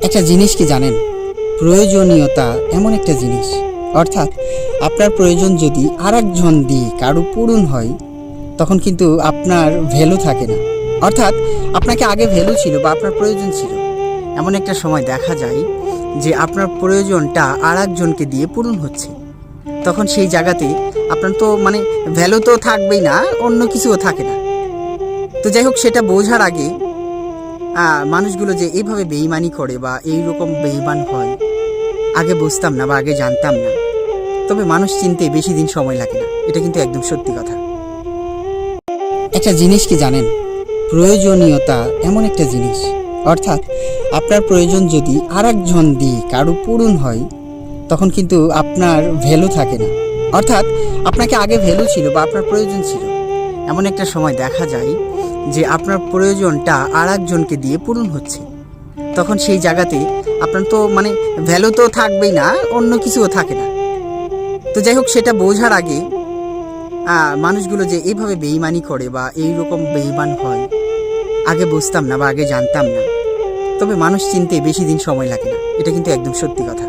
একটা জিনিস কি জানেন, প্রয়োজনীয়তা এমন একটা জিনিস, অর্থাৎ আপনার প্রয়োজন যদি আরেকজন দিয়ে কারো পূরণ হয় তখন কিন্তু আপনার ভ্যালু থাকে না। অর্থাৎ আপনাকে আগে ভ্যালু ছিল বা আপনার প্রয়োজন ছিল, এমন একটা সময় দেখা যায় যে আপনার প্রয়োজনটা আরেকজনকে দিয়ে পূরণ হচ্ছে, তখন সেই জায়গাতে আপনার তো ভ্যালু তো থাকবেই না, অন্য কিছুও থাকে না। তো যাই হোক, সেটা বোঝার আগে মানুষগুলো যে এইভাবে বেইমানি করে বা এই রকম বেইমান হয়, আগে বুঝতাম না বা আগে জানতাম না। তবে মানুষ চিনতে বেশি দিন সময় লাগে না, এটা কিন্তু একদম সত্যি কথা। একটা জিনিস কি জানেন, প্রয়োজনীয়তা এমন একটা জিনিস, অর্থাৎ আপনার প্রয়োজন যদি আরেকজন দিয়ে কারো পূরণ হয় তখন কিন্তু আপনার ভ্যালু থাকে না। অর্থাৎ আপনাকে আগে ভ্যালু ছিল বা আপনার প্রয়োজন ছিল, এমন একটা সময় দেখা যায় যে আপনার প্রয়োজনটা আরেকজনকে দিয়ে পূরণ হচ্ছে, তখন সেই জায়গাতে আপনার তো ভ্যালু তো থাকবেই না, অন্য কিছুও থাকে না। তো যাই হোক, সেটা বোঝার আগে মানুষগুলো যে এইভাবে বেইমানি করে বা এই রকম বেইমান হয়, আগে বুঝতাম না বা আগে জানতাম না। তবে মানুষ চিনতে বেশি দিন সময় লাগে না, এটা কিন্তু একদম সত্যি কথা।